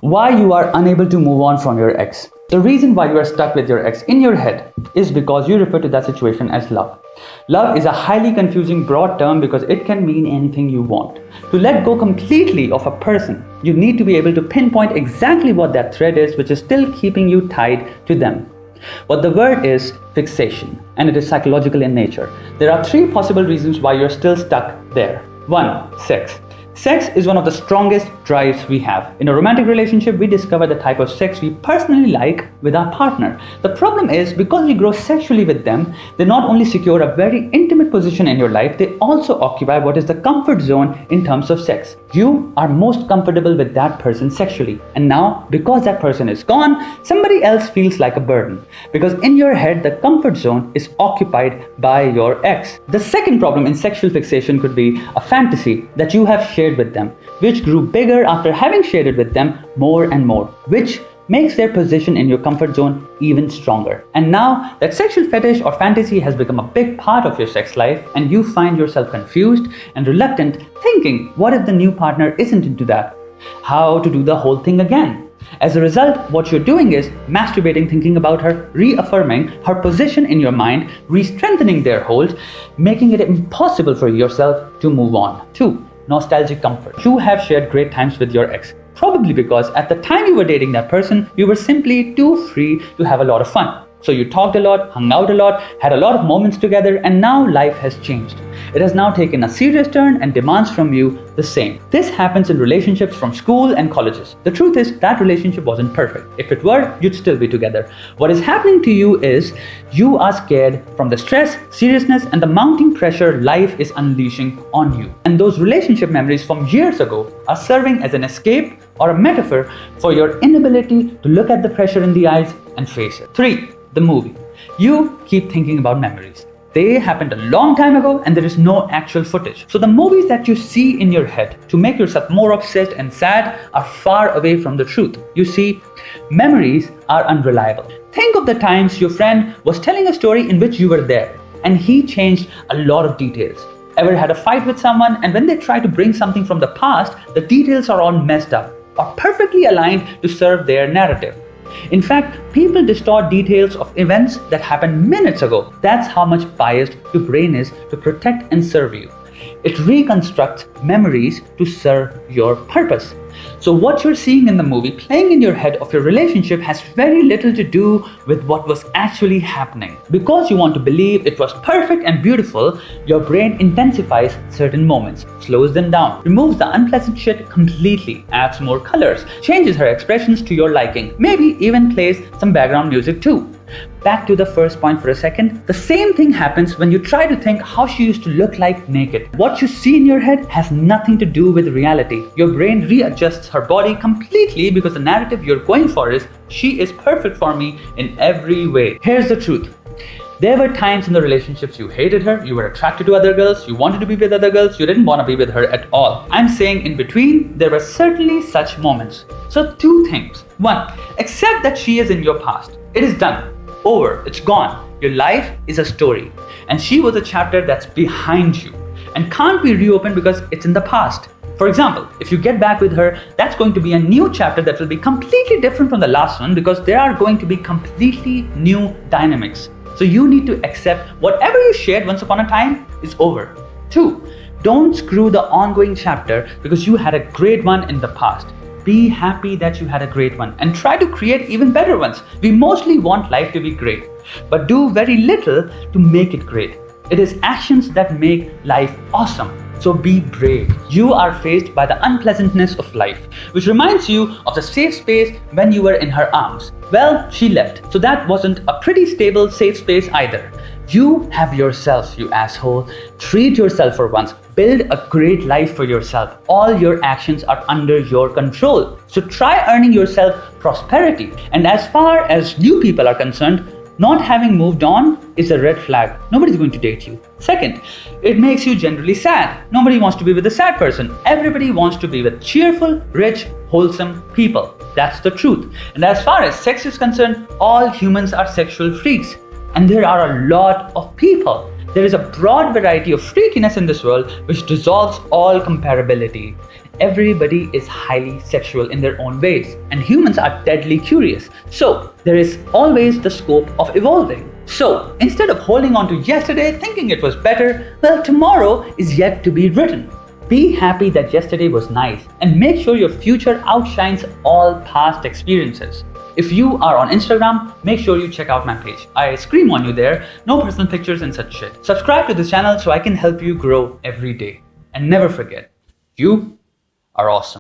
Why you are unable to move on from your ex. The reason why you are stuck with your ex in your head is because you refer to that situation as love. Love is a highly confusing broad term because it can mean anything you want. To let go completely of a person, you need to be able to pinpoint exactly what that thread is which is still keeping you tied to them. What the word is fixation, and it is psychological in nature. There are three possible reasons why you're still stuck there. 1. Sex. Sex is one of the strongest drives we have. In a romantic relationship, we discover the type of sex we personally like with our partner. The problem is, because we grow sexually with them, they not only secure a very intimate position in your life, they also occupy what is the comfort zone in terms of sex. You are most comfortable with that person sexually. And now, because that person is gone, somebody else feels like a burden. Because in your head, the comfort zone is occupied by your ex. The second problem in sexual fixation could be a fantasy that you have shared with them, which grew bigger after having shared it with them more and more, which makes their position in your comfort zone even stronger. And now that sexual fetish or fantasy has become a big part of your sex life, and you find yourself confused and reluctant, thinking, what if the new partner isn't into that? How to do the whole thing again? As a result, what you're doing is masturbating, thinking about her, reaffirming her position in your mind, re-strengthening their hold, making it impossible for yourself to move on. 2. Nostalgic comfort. You have shared great times with your ex, probably because at the time you were dating that person, you were simply too free to have a lot of fun. So you talked a lot, hung out a lot, had a lot of moments together, and now life has changed. It has now taken a serious turn and demands from you the same. This happens in relationships from school and colleges. The truth is that relationship wasn't perfect. If it were, you'd still be together. What is happening to you is you are scared from the stress, seriousness, and the mounting pressure life is unleashing on you. And those relationship memories from years ago are serving as an escape or a metaphor for your inability to look at the pressure in the eyes and face it. 3. The movie. You keep thinking about memories. They happened a long time ago and there is no actual footage. So the movies that you see in your head to make yourself more upset and sad are far away from the truth. You see, memories are unreliable. Think of the times your friend was telling a story in which you were there and he changed a lot of details. Ever had a fight with someone and when they try to bring something from the past, the details are all messed up or perfectly aligned to serve their narrative. In fact, people distort details of events that happened minutes ago. That's how much biased your brain is to protect and serve you. It reconstructs memories to serve your purpose. So what you're seeing in the movie playing in your head of your relationship has very little to do with what was actually happening. Because you want to believe it was perfect and beautiful, your brain intensifies certain moments, slows them down, removes the unpleasant shit completely, adds more colors, changes her expressions to your liking, maybe even plays some background music too. Back to the first point for a second. The same thing happens when you try to think how she used to look like naked. What you see in your head has nothing to do with reality. Your brain readjusts her body completely because the narrative you're going for is, she is perfect for me in every way. Here's the truth. There were times in the relationships you hated her, you were attracted to other girls, you wanted to be with other girls, you didn't want to be with her at all. I'm saying in between, there were certainly such moments. So 2 things. 1, accept that she is in your past. It is done. Over. It's gone. Your life is a story. And she was a chapter that's behind you and can't be reopened because it's in the past. For example, if you get back with her, that's going to be a new chapter that will be completely different from the last one because there are going to be completely new dynamics. So you need to accept whatever you shared once upon a time is over. 2, don't screw the ongoing chapter because you had a great one in the past. Be happy that you had a great one and try to create even better ones. We mostly want life to be great, but do very little to make it great. It is actions that make life awesome. So be brave. You are faced by the unpleasantness of life, which reminds you of the safe space when you were in her arms. Well, she left, so that wasn't a pretty stable, safe space either. You have yourself, you asshole. Treat yourself for once. Build a great life for yourself. All your actions are under your control. So try earning yourself prosperity. And as far as new people are concerned, not having moved on is a red flag. Nobody's going to date you. Second, it makes you generally sad. Nobody wants to be with a sad person. Everybody wants to be with cheerful, rich, wholesome people. That's the truth. And as far as sex is concerned, all humans are sexual freaks. And there are a lot of people. There is a broad variety of freakiness in this world which dissolves all comparability. everybody is highly sexual in their own ways, and humans are deadly curious. So there is always the scope of evolving. So instead of holding on to yesterday thinking it was better, well, tomorrow is yet to be written. Be happy that yesterday was nice and make sure your future outshines all past experiences. If you are on Instagram, make sure you check out my page. I scream on you there, no personal pictures and such shit. Subscribe to this channel so I can help you grow every day. And never forget, you are awesome.